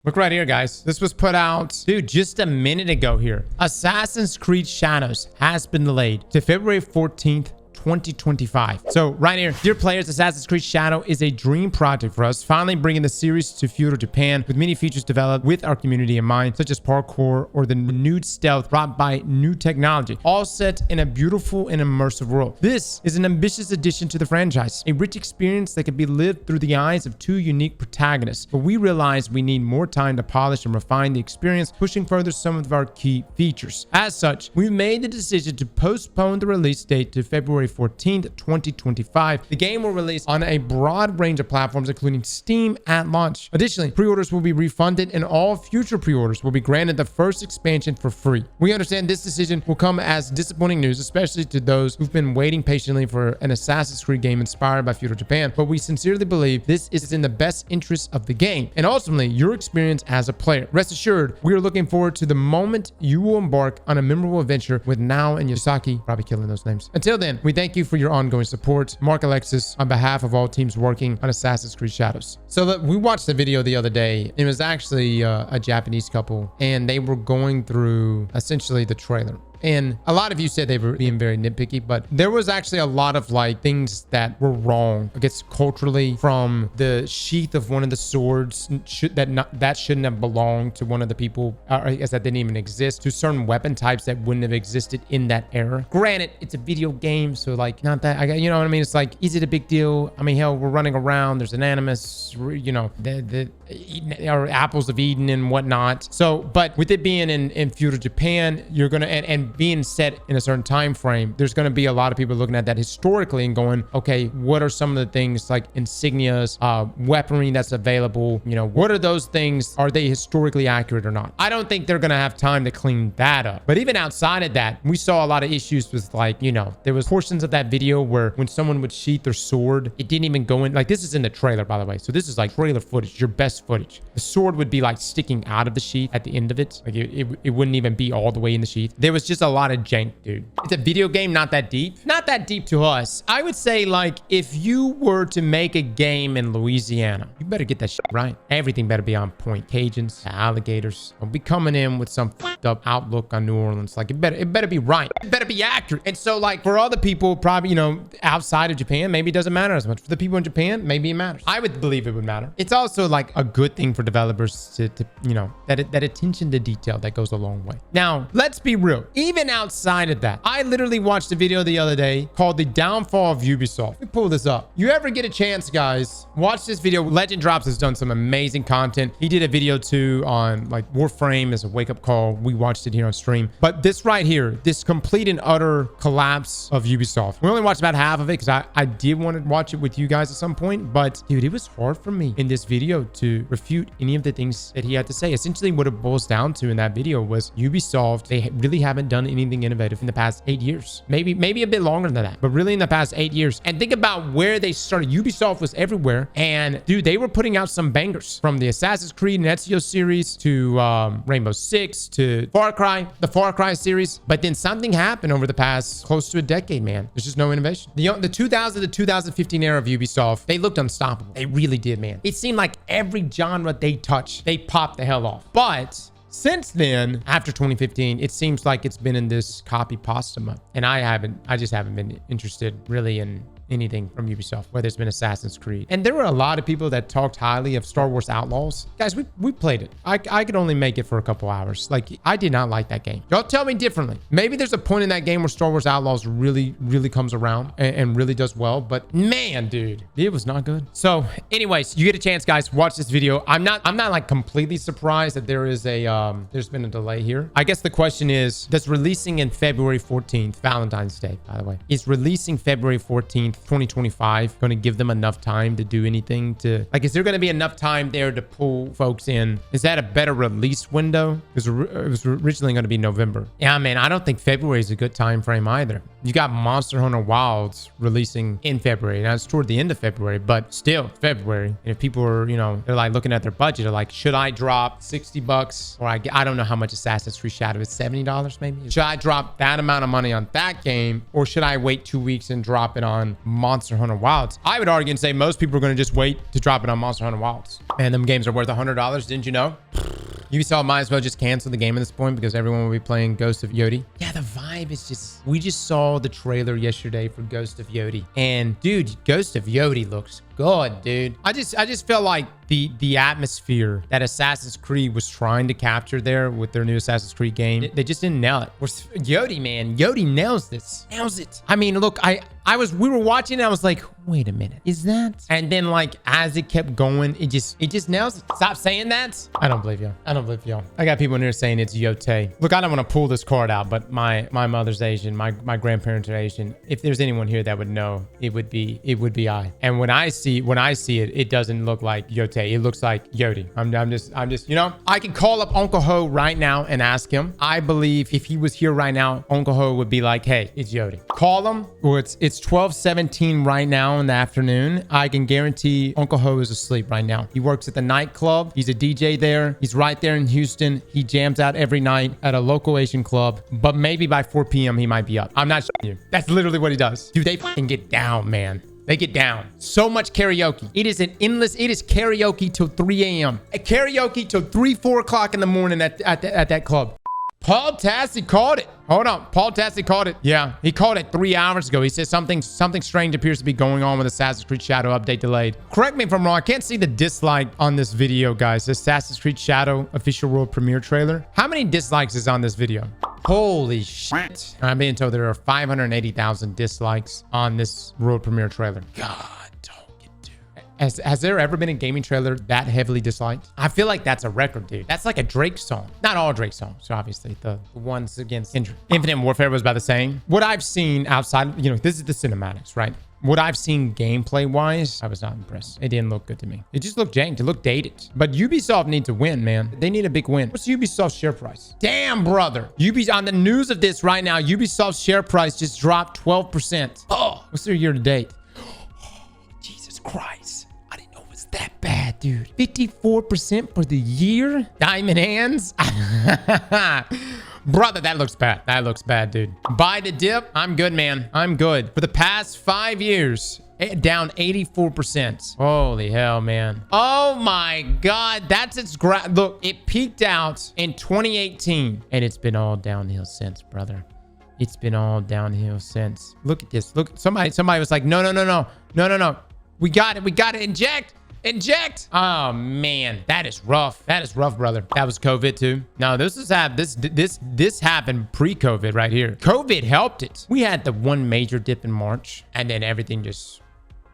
Look right here, guys. This was put out, dude, just a minute ago here. Assassin's Creed Shadows has been delayed to February 14th, 2025. So right here, dear players, Assassin's Creed Shadow is a dream project for us, finally bringing the series to feudal Japan with many features developed with our community in mind, such as parkour or the renewed stealth brought by new technology, all set in a beautiful and immersive world. This is an ambitious addition to the franchise, a rich experience that can be lived through the eyes of two unique protagonists, but we realize we need more time to polish and refine the experience, pushing further some of our key features. As such, we've made the decision to postpone the release date to February 14th, 2025. The game will release on a broad range of platforms, including Steam at launch. Additionally, pre-orders will be refunded and all future pre-orders will be granted the first expansion for free. We understand this decision will come as disappointing news, especially to those who've been waiting patiently for an Assassin's Creed game inspired by feudal Japan, but we sincerely believe this is in the best interest of the game and ultimately your experience as a player. Rest assured, we are looking forward to the moment you will embark on a memorable adventure with Nao and Yosaki, probably killing those names. Until then, we thank you for your ongoing support. Mark Alexis on behalf of all teams working on Assassin's Creed Shadows. So we watched the video the other day. It was actually a Japanese couple and they were going through essentially the trailer. And a lot of you said they were being very nitpicky, but there was actually a lot of like things that were wrong, I guess, culturally, from the sheath of one of the swords that shouldn't have belonged to one of the people, or I guess that didn't even exist, to certain weapon types that wouldn't have existed in that era. Granted, it's a video game, so like not that, you know what I mean? It's like, is it a big deal? I mean, hell, we're running around. There's an animus, you know, or apples of Eden and whatnot. So, but with it being in feudal Japan, you're gonna and being set in a certain time frame, there's going to be a lot of people looking at that historically and going, okay, what are some of the things like insignias, weaponry that's available? You know, what are those things? Are they historically accurate or not? I don't think they're going to have time to clean that up. But even outside of that, we saw a lot of issues with, like, you know, there was portions of that video where when someone would sheath their sword, it didn't even go in. Like, this is in the trailer, by the way. So this is like trailer footage, your best footage. The sword would be like sticking out of the sheath at the end of it. Like it wouldn't even be all the way in the sheath. There was just a lot of jank, dude. It's a video game, not that deep. Not that deep to us. I would say, like, if you were to make a game in Louisiana, you better get that shit right. Everything better be on point. Cajuns, alligators. Don't be coming in with some fucked up outlook on New Orleans. Like, it better be right. It better be accurate. And so, like, for other people, probably, you know, outside of Japan, maybe it doesn't matter as much. For the people in Japan, maybe it matters. I would believe it would matter. It's also like a good thing for developers to you know, that attention to detail that goes a long way. Now, let's be real. Even outside of that, I literally watched a video the other day called The Downfall of Ubisoft. Let me pull this up. You ever get a chance, guys, watch this video. Legend Drops has done some amazing content. He did a video too on like Warframe as a wake-up call. We watched it here on stream. But this right here, this complete and utter collapse of Ubisoft. We only watched about half of it because I did want to watch it with you guys at some point. But dude, it was hard for me in this video to refute any of the things that he had to say. Essentially what it boils down to in that video was Ubisoft, they really haven't done anything innovative in the past 8 years. Maybe a bit longer than that, but really in the past 8 years. And think about where they started. Ubisoft was everywhere. And dude, they were putting out some bangers from the Assassin's Creed and Ezio series to Rainbow Six to Far Cry, the Far Cry series. But then something happened over the past close to a decade, man. There's just no innovation. The 2000 to 2015 era of Ubisoft, they looked unstoppable. They really did, man. It seemed like every genre they touched, they popped the hell off. But since then, after 2015, it seems like it's been in this copy pasta mode. And I just haven't been interested really in anything from Ubisoft, whether it's been Assassin's Creed. And there were a lot of people that talked highly of Star Wars Outlaws. Guys, we played it. I could only make it for a couple hours. Like, I did not like that game. Y'all tell me differently. Maybe there's a point in that game where Star Wars Outlaws really comes around and really does well. But man, dude, it was not good. So anyways, you get a chance, guys, watch this video. I'm not like completely surprised that there is there's been a delay here. I guess the question is, does releasing in February 14th, Valentine's Day, by the way, is releasing February 14th, 2025 going to give them enough time to do anything to, like, is there going to be enough time there to pull folks in? Is that a better release window? Because it was originally going to be November. Yeah, man, I don't think February is a good time frame either. You got Monster Hunter Wilds releasing in February. Now it's toward the end of February, but still February. And if people are, you know, they're like looking at their budget, they're like, should I drop $60? Or I don't know how much Assassin's Creed Shadow is, $70 maybe? Should I drop that amount of money on that game? Or should I wait 2 weeks and drop it on Monster Hunter Wilds? I would argue and say most people are going to just wait to drop it on Monster Hunter Wilds. And them games are worth $100. Didn't you know? Ubisoft might as well just cancel the game at this point because everyone will be playing Ghost of Yodi. Yeah, the vibe is just... We just saw the trailer yesterday for Ghost of Yodi. And, dude, Ghost of Yodi looks good, dude. I just felt like the atmosphere that Assassin's Creed was trying to capture there with their new Assassin's Creed game, they just didn't nail it. Yodi, man, Yodi nails this. Nails it. I mean, look, we were watching and I was like, wait a minute, is that? And then like, as it kept going, it just nails it. Stop saying that. I don't believe you. I don't believe y'all. I got people in here saying it's Yote. Look, I don't want to pull this card out, but my mother's Asian, my grandparents are Asian. If there's anyone here that would know, it would be I. And when I see it, it doesn't look like Yote. It looks like Yodi. I'm just, you know, I can call up Uncle Ho right now and ask him. I believe if he was here right now, Uncle Ho would be like, hey, it's Yodi. Call him. Well, it's 12:17 right now in the afternoon. I can guarantee Uncle Ho is asleep right now. He works at the nightclub. He's a DJ there. He's right there in Houston. He jams out every night at a local Asian club, but maybe by 4 p.m. he might be up. I'm not shitting you. That's literally what he does. Dude, they fucking get down, man. They get down. So much karaoke. It is karaoke till 3 a.m. Karaoke till 4 o'clock in the morning at that club. Paul Tassi called it. Hold on. Paul Tassi called it. Yeah, he called it 3 hours ago. He said something strange appears to be going on with Assassin's Creed Shadow update delayed. Correct me if I'm wrong. I can't see the dislike on this video, guys. Assassin's Creed Shadow official world premiere trailer. How many dislikes is on this video? Holy shit. I'm being told there are 580,000 dislikes on this world premiere trailer. God. Has there ever been a gaming trailer that heavily disliked? I feel like that's a record, dude. That's like a Drake song. Not all Drake songs, obviously. The ones against Infinite Warfare was about the same. What I've seen outside, you know, this is the cinematics, right? What I've seen gameplay-wise, I was not impressed. It didn't look good to me. It just looked janked. It looked dated. But Ubisoft needs to win, man. They need a big win. What's Ubisoft's share price? Damn, brother. On the news of this right now, Ubisoft's share price just dropped 12%. Oh, what's their year-to-date? Jesus Christ. That bad, dude. 54% for the year? Diamond hands? Brother, that looks bad. That looks bad, dude. Buy the dip. I'm good, man. I'm good. For the past 5 years, down 84%. Holy hell, man. Oh my God. That's its look, it peaked out in 2018 and it's been all downhill since, brother. It's been all downhill since. Look at this. Look, somebody was like, no. We got it. We got to inject. Inject. Oh man, that is rough. That is rough, brother. That was COVID too. No, this happened pre-COVID right here. COVID helped it. We had the one major dip in March and then everything just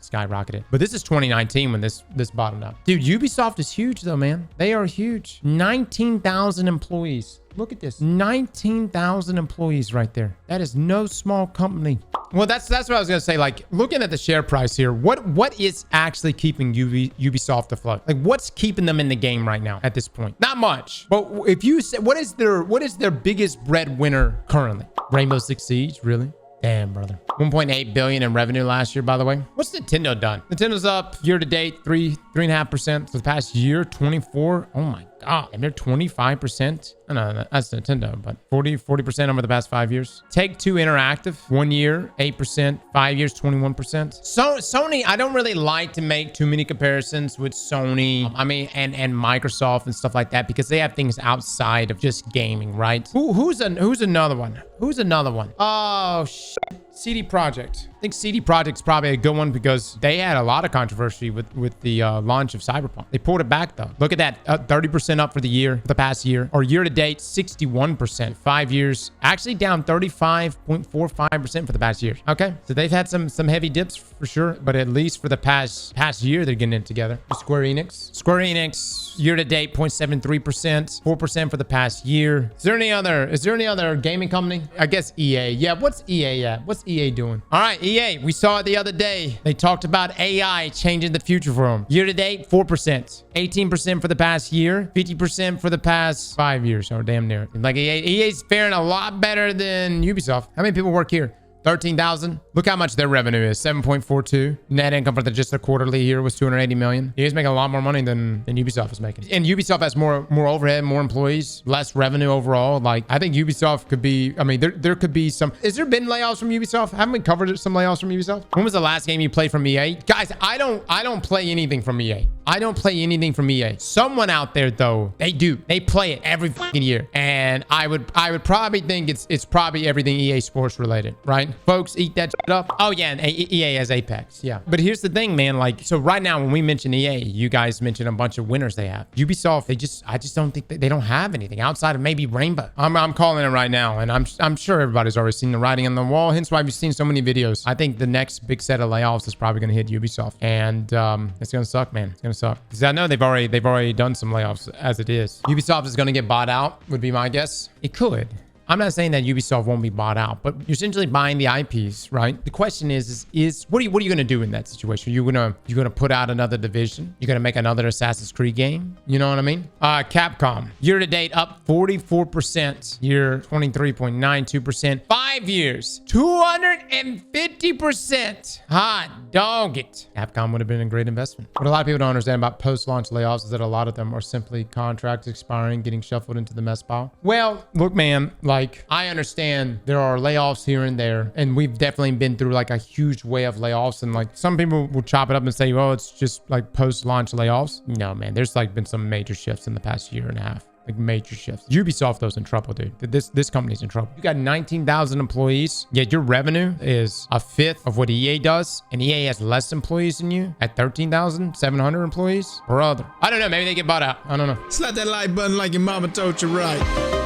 skyrocketed. But this is 2019 when this bottomed out. Dude, Ubisoft is huge though, man. They are huge. 19,000 employees. Look at this. 19,000 employees right there. That is no small company. Well, that's what I was going to say. Like, looking at the share price here, what is actually keeping Ubisoft afloat? Like, what's keeping them in the game right now at this point? Not much. But if you say, what is their biggest breadwinner currently? Rainbow Six Siege, really? Damn, brother. 1.8 billion in revenue last year, by the way. What's Nintendo done? Nintendo's up year to date 3.5%. For the past year, 24. Oh my God. And they're 25%. No, that's Nintendo, but 40% over the past 5 years. Take-Two Interactive, 1 year, 8%. 5 years, 21%. So Sony, I don't really like to make too many comparisons with Sony. I mean, and Microsoft and stuff like that because they have things outside of just gaming, right? Who's another one? Who's another one? Oh, shit. CD Projekt. I think CD Projekt's probably a good one because they had a lot of controversy with the launch of Cyberpunk. They pulled it back though. Look at that, 30% up for the past year, or year to date, 61%. 5 years, actually down 35.45% for the past year. Okay, so they've had some heavy dips for sure, but at least for the past year, they're getting it together. Square Enix, year to date, 0.73%, 4% for the past year. Is there any other gaming company? I guess EA. Yeah, what's EA at? What's EA doing? All right, EA, we saw it the other day. They talked about AI changing the future for them. Year to date, 4%. 18% for the past year. 50% for the past 5 years. Oh, damn near. Like EA's faring a lot better than Ubisoft. How many people work here? 13,000. Look how much their revenue is. 7.42. Net income for just the quarterly year was 280 million. You guys make a lot more money than Ubisoft is making. And Ubisoft has more overhead, more employees, less revenue overall. Like, I think Ubisoft could be, I mean, there could be some, has there been layoffs from Ubisoft? Haven't we covered some layoffs from Ubisoft? When was the last game you played from EA? Guys, I don't play anything from EA. I don't play anything from EA. Someone out there though, they do. They play it every fucking year. And I would probably think it's probably everything EA Sports related, right? Folks, eat that shit up. Oh yeah, and EA has Apex. Yeah. But here's the thing, man. Like, so right now when we mention EA, you guys mention a bunch of winners they have. Ubisoft, I just don't think they don't have anything outside of maybe Rainbow. I'm calling it right now, and I'm sure everybody's already seen the writing on the wall. Hence why we've seen so many videos. I think the next big set of layoffs is probably going to hit Ubisoft, and it's going to suck, man. It's going to suck because I know they've already done some layoffs as it is. Ubisoft is going to get bought out, would be my guess. It could. I'm not saying that Ubisoft won't be bought out, but you're essentially buying the IPs, right? The question is what are you going to do in that situation? You're gonna put out another division? You're gonna make another Assassin's Creed game? You know what I mean? Capcom, year to date up 44%, year 23.92%, 5 years 250%. Hot dog it. Capcom would have been a great investment. What a lot of people don't understand about post-launch layoffs is that a lot of them are simply contracts expiring, getting shuffled into the mess pile. Well, look, man, like, I understand there are layoffs here and there, and we've definitely been through like a huge wave of layoffs, and like some people will chop it up and say, oh, it's just like post-launch layoffs. No, man, there's like been some major shifts in the past year and a half. Like major shifts. Ubisoft, though, is in trouble, dude. This company's in trouble. You got 19,000 employees, yet your revenue is a fifth of what EA does, and EA has less employees than you at 13,700 employees. Brother, I don't know. Maybe they get bought out. I don't know. Slap that like button like your mama told you right.